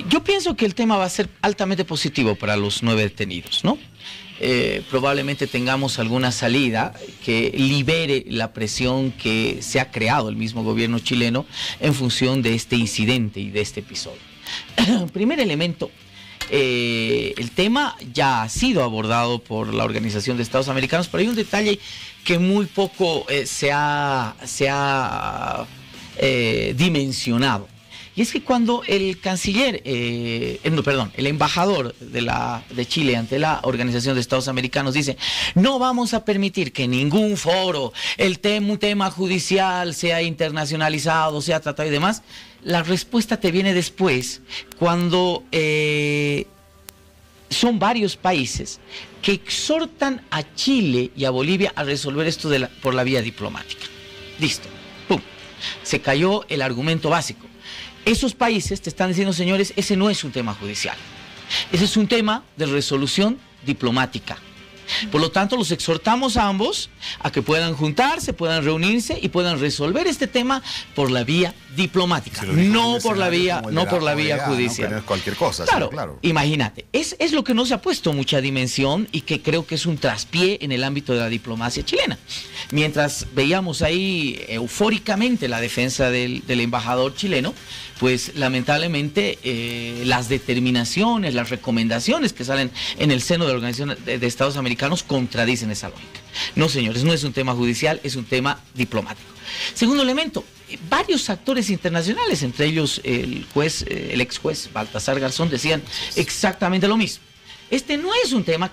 Yo pienso que el tema va a ser altamente positivo para los 9 detenidos, ¿no? Probablemente tengamos alguna salida que libere la presión que se ha creado el mismo gobierno chileno en función de este incidente y de este episodio. Primer elemento, el tema ya ha sido abordado por la Organización de Estados Americanos, pero hay un detalle que muy poco se ha dimensionado. Y es que cuando el canciller, el embajador de Chile ante la Organización de Estados Americanos dice: no vamos a permitir que ningún foro, un tema judicial sea internacionalizado, sea tratado y demás, la respuesta te viene después, cuando son varios países que exhortan a Chile y a Bolivia a resolver esto por la vía diplomática. Listo, pum, se cayó el argumento básico. Esos países te están diciendo: señores, ese no es un tema judicial, ese es un tema de resolución diplomática. Por lo tanto, los exhortamos a ambos a que puedan juntarse, puedan reunirse y puedan resolver este tema por la vía diplomática, no por la vía judicial. ¿No? Que no es cualquier cosa. Claro, sí, claro. Imagínate, es lo que no se ha puesto mucha dimensión y que creo que es un traspié en el ámbito de la diplomacia chilena. Mientras veíamos ahí eufóricamente la defensa del embajador chileno, pues lamentablemente las determinaciones, las recomendaciones que salen en el seno de la Organización de Estados Americanos contradicen esa lógica. No, señores, no es un tema judicial, es un tema diplomático. Segundo elemento, varios actores internacionales, entre ellos el ex juez Baltasar Garzón, decían exactamente lo mismo. Este es un tema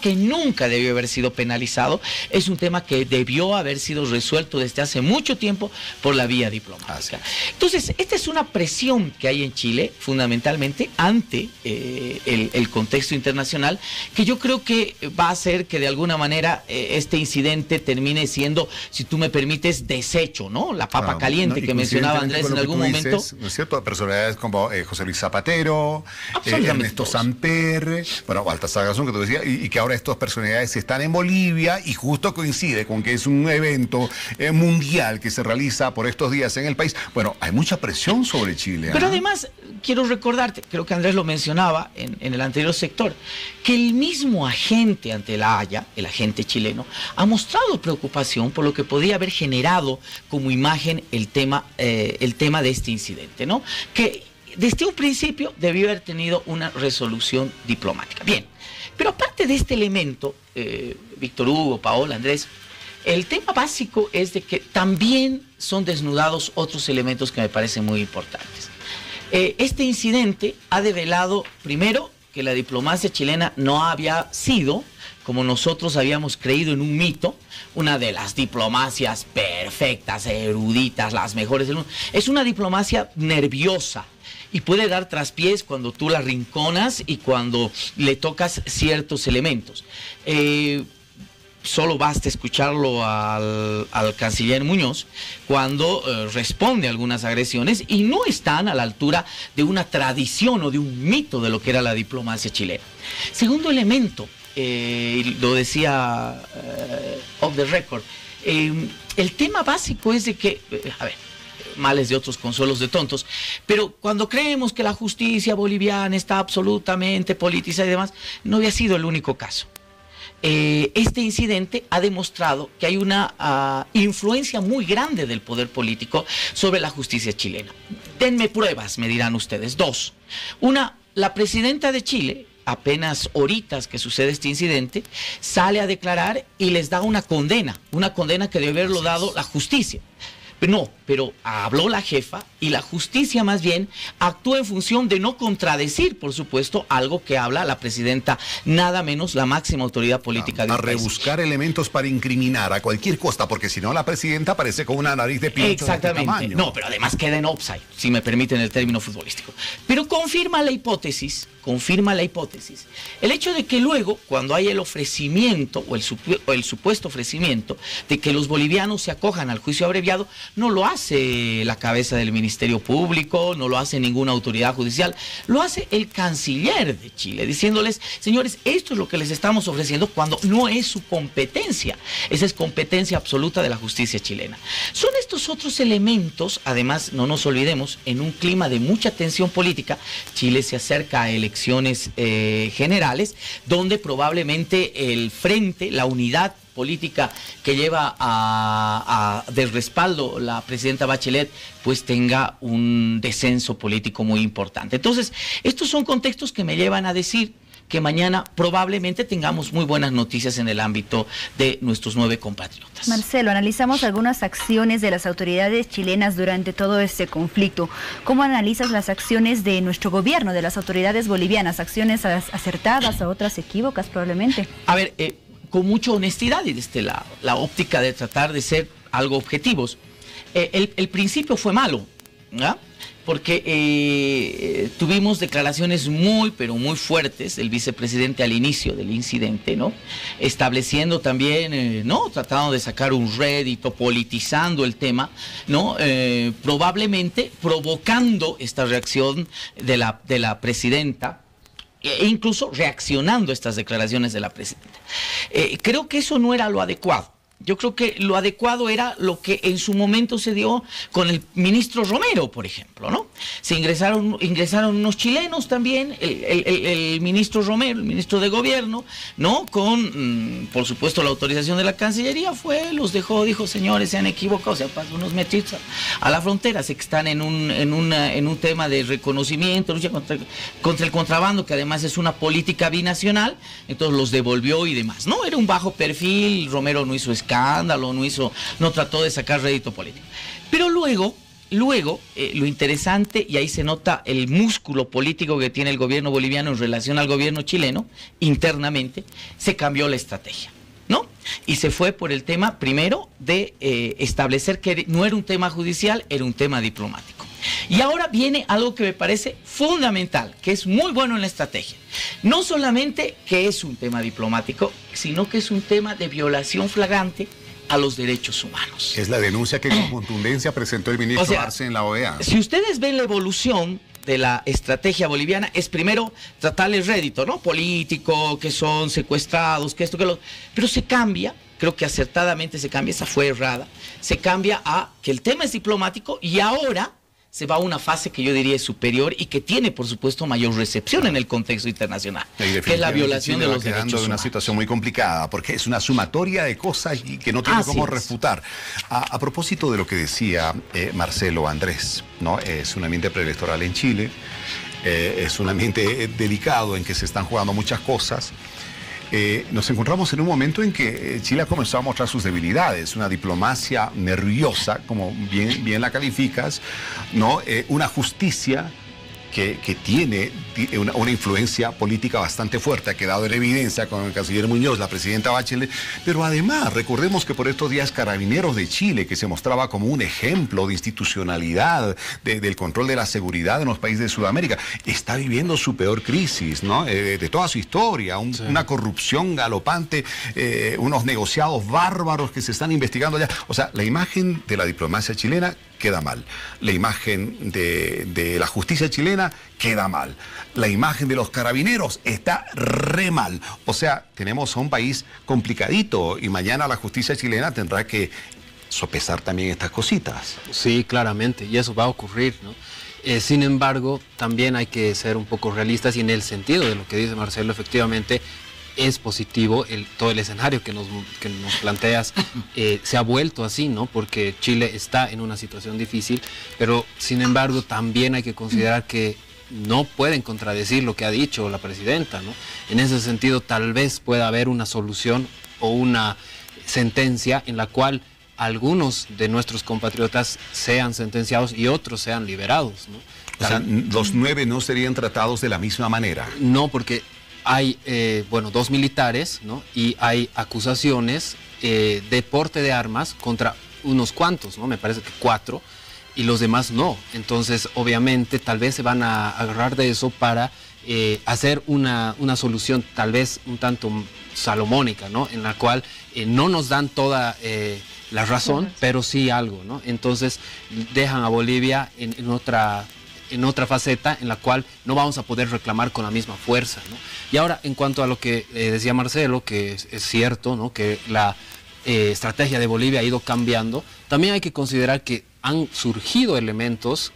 que nunca debió haber sido penalizado, es un tema que debió haber sido resuelto desde hace mucho tiempo por la vía diplomática. Entonces, esta es una presión que hay en Chile, fundamentalmente ante el contexto internacional, que yo creo que va a hacer que de alguna manera este incidente termine siendo, si tú me permites, deshecho, ¿no? La papa caliente que mencionaba Andrés en algún momento. ¿No es cierto? Personalidades como José Luis Zapatero, Ernesto Samper, bueno, Baltasar Garzón, que tú decías, y que ahora estas personalidades están en Bolivia y justo coincide con que es un evento mundial que se realiza por estos días en el país. Bueno, hay mucha presión sobre Chile. Pero además, quiero recordarte, creo que Andrés lo mencionaba en el anterior sector, que el mismo agente ante la Haya, el agente chileno, ha mostrado preocupación por lo que podía haber generado como imagen el tema de este incidente, ¿no? Que desde un principio debió haber tenido una resolución diplomática. Bien, pero aparte de este elemento, Víctor Hugo, Paola, Andrés, el tema básico es de que también son desnudados otros elementos que me parecen muy importantes. Este incidente ha develado, primero, que la diplomacia chilena no había sido, como nosotros habíamos creído en un mito, una de las diplomacias perfectas, eruditas, las mejores del mundo. Es una diplomacia nerviosa y puede dar traspiés cuando tú la rinconas y cuando le tocas ciertos elementos. Solo basta escucharlo al canciller Muñoz cuando responde a algunas agresiones y no están a la altura de una tradición o de un mito de lo que era la diplomacia chilena. Segundo elemento, lo decía off the record, el tema básico es de que, males de otros, consuelos de tontos, pero cuando creemos que la justicia boliviana está absolutamente politizada y demás, no había sido el único caso. Este incidente ha demostrado que hay una influencia muy grande del poder político sobre la justicia chilena. Denme pruebas, me dirán ustedes. Dos. Una, la presidenta de Chile, apenas horitas que sucede este incidente, sale a declarar y les da una condena que debe haberlo dado la justicia. No, pero habló la jefa y la justicia más bien actúa en función de no contradecir, por supuesto, algo que habla la presidenta, nada menos la máxima autoridad política del país. A rebuscar elementos para incriminar a cualquier costa, porque si no la presidenta aparece con una nariz de pincho. Exactamente. De este tamaño. No, pero además queda en offside, si me permiten el término futbolístico. Pero confirma la hipótesis, el hecho de que luego, cuando hay el ofrecimiento o el supuesto ofrecimiento de que los bolivianos se acojan al juicio abreviado, no lo hace la cabeza del Ministerio Público, no lo hace ninguna autoridad judicial, lo hace el canciller de Chile, diciéndoles, señores, esto es lo que les estamos ofreciendo cuando no es su competencia. Esa es competencia absoluta de la justicia chilena. Son estos otros elementos, además, no nos olvidemos, en un clima de mucha tensión política, Chile se acerca a elecciones generales, donde probablemente el frente, la unidad política que lleva de respaldo la presidenta Bachelet, pues tenga un descenso político muy importante. Entonces, estos son contextos que me llevan a decir que mañana probablemente tengamos muy buenas noticias en el ámbito de nuestros 9 compatriotas. Marcelo, analizamos algunas acciones de las autoridades chilenas durante todo este conflicto. ¿Cómo analizas las acciones de nuestro gobierno, de las autoridades bolivianas? ¿Acciones acertadas o otras equívocas probablemente? A ver, con mucha honestidad y desde la óptica de tratar de ser algo objetivos. El principio fue malo, ¿no? Porque tuvimos declaraciones pero muy fuertes del vicepresidente al inicio del incidente, ¿no? Estableciendo también, ¿no? Tratando de sacar un rédito, politizando el tema, ¿no? Probablemente provocando esta reacción de la presidenta, e incluso reaccionando a estas declaraciones de la presidenta. Creo que eso no era lo adecuado. Yo creo que lo adecuado era lo que en su momento se dio con el ministro Romero, por ejemplo, ¿no? Se ingresaron unos chilenos también, el ministro Romero, el ministro de Gobierno, ¿no? Con, por supuesto, la autorización de la Cancillería, los dejó, dijo, señores, se han equivocado, se pasó unos metidos a la frontera, sé que están en un tema de reconocimiento, lucha contra el contrabando, que además es una política binacional, entonces los devolvió y demás, ¿no? Era un bajo perfil, Romero no hizo escándalo, no trató de sacar rédito político. Pero luego, lo interesante, y ahí se nota el músculo político que tiene el gobierno boliviano en relación al gobierno chileno, internamente, se cambió la estrategia, ¿no? Y se fue por el tema, primero, de establecer que no era un tema judicial, era un tema diplomático. Y ahora viene algo que me parece fundamental, que es muy bueno en la estrategia. No solamente que es un tema diplomático, sino que es un tema de violación flagrante a los derechos humanos. Es la denuncia que con contundencia presentó el ministro Arce en la OEA. Si ustedes ven la evolución de la estrategia boliviana, es primero tratarles rédito, ¿no? Político, que son secuestrados, que esto, que lo... Pero se cambia, creo que acertadamente se cambia, esa fue errada, se cambia a que el tema es diplomático y ahora se va a una fase que yo diría es superior y que tiene, por supuesto, mayor recepción en el contexto internacional, que es la violación de los derechos humanos. Es una situación muy complicada, porque es una sumatoria de cosas y que no tiene cómo refutar. A propósito de lo que decía Marcelo Andrés, ¿no? Es un ambiente preelectoral en Chile, es un ambiente delicado en que se están jugando muchas cosas. Nos encontramos en un momento en que Chile ha comenzado a mostrar sus debilidades, una diplomacia nerviosa, como bien la calificas, ¿no? Una justicia que tiene una influencia política bastante fuerte, ha quedado en evidencia con el canciller Muñoz, la presidenta Bachelet, pero además recordemos que por estos días Carabineros de Chile, que se mostraba como un ejemplo de institucionalidad, del control de la seguridad en los países de Sudamérica, está viviendo su peor crisis, ¿no? De toda su historia, una corrupción galopante, unos negociados bárbaros que se están investigando allá. O sea, la imagen de la diplomacia chilena queda mal. La imagen de la justicia chilena queda mal. La imagen de los carabineros está re mal. O sea, tenemos a un país complicadito y mañana la justicia chilena tendrá que sopesar también estas cositas. Sí, claramente, y eso va a ocurrir, ¿no? Sin embargo, también hay que ser un poco realistas y en el sentido de lo que dice Marcelo, efectivamente, es positivo todo el escenario que nos planteas, se ha vuelto así, ¿no? Porque Chile está en una situación difícil, pero sin embargo también hay que considerar que no pueden contradecir lo que ha dicho la presidenta, ¿no? En ese sentido tal vez pueda haber una solución o una sentencia en la cual algunos de nuestros compatriotas sean sentenciados y otros sean liberados, ¿no? O sea, los 9 no serían tratados de la misma manera. No, porque hay, 2 militares, ¿no? Y hay acusaciones de porte de armas contra unos cuantos, ¿no? Me parece que 4, y los demás no. Entonces, obviamente, tal vez se van a agarrar de eso para hacer una solución tal vez un tanto salomónica, ¿no? En la cual no nos dan toda la razón, pero sí algo, ¿no? Entonces dejan a Bolivia en otra faceta en la cual no vamos a poder reclamar con la misma fuerza, ¿no? Y ahora, en cuanto a lo que decía Marcelo, que es cierto, ¿no? Que la estrategia de Bolivia ha ido cambiando, también hay que considerar que han surgido elementos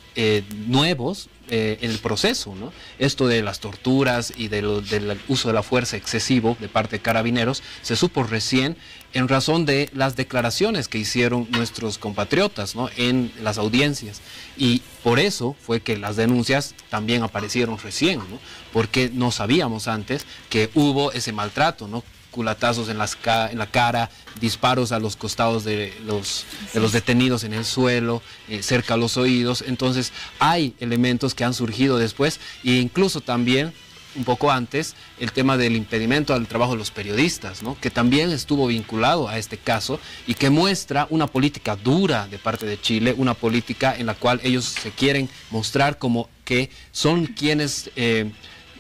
nuevos en el proceso, ¿no? Esto de las torturas y del uso de la fuerza excesivo de parte de carabineros se supo recién en razón de las declaraciones que hicieron nuestros compatriotas, ¿no? En las audiencias, y por eso fue que las denuncias también aparecieron recién, ¿no? Porque no sabíamos antes que hubo ese maltrato, ¿no? Culatazos en la cara, disparos a los costados de los detenidos en el suelo, cerca a los oídos. Entonces hay elementos que han surgido después, e incluso también un poco antes el tema del impedimento al trabajo de los periodistas, ¿no? Que también estuvo vinculado a este caso y que muestra una política dura de parte de Chile, una política en la cual ellos se quieren mostrar como que son quienes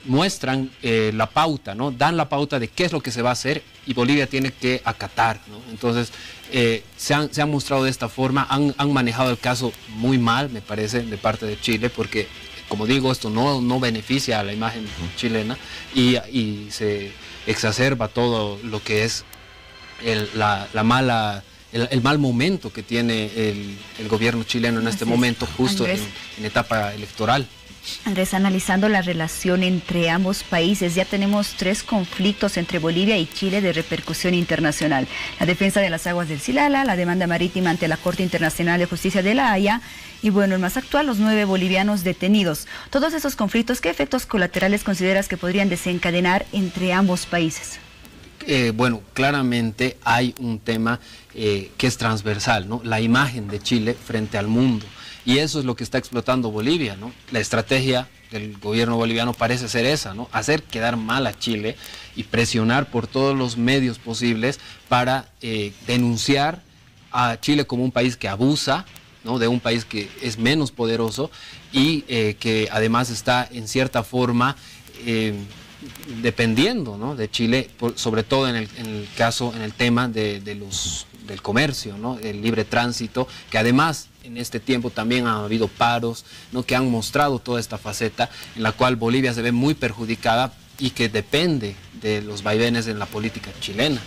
muestran la pauta, ¿no? Dan la pauta de qué es lo que se va a hacer y Bolivia tiene que acatar, ¿no? Entonces se han mostrado de esta forma, han manejado el caso muy mal, me parece, de parte de Chile, porque como digo, esto no beneficia a la imagen chilena y se exacerba todo lo que es el mal momento que tiene el gobierno chileno en este momento, justo en etapa electoral. Andrés, analizando la relación entre ambos países, ya tenemos 3 conflictos entre Bolivia y Chile de repercusión internacional. La defensa de las aguas del Silala, la demanda marítima ante la Corte Internacional de Justicia de La Haya y, bueno, el más actual, los 9 bolivianos detenidos. Todos esos conflictos, ¿qué efectos colaterales consideras que podrían desencadenar entre ambos países? Bueno, claramente hay un tema que es transversal, ¿no? La imagen de Chile frente al mundo. Y eso es lo que está explotando Bolivia, ¿no? La estrategia del gobierno boliviano parece ser esa, ¿no? Hacer quedar mal a Chile y presionar por todos los medios posibles para denunciar a Chile como un país que abusa, ¿no? De un país que es menos poderoso y que además está en cierta forma dependiendo, ¿no? De Chile, sobre todo en el tema del comercio, ¿no? El libre tránsito, que además en este tiempo también ha habido paros, ¿no? Que han mostrado toda esta faceta en la cual Bolivia se ve muy perjudicada y que depende de los vaivenes en la política chilena.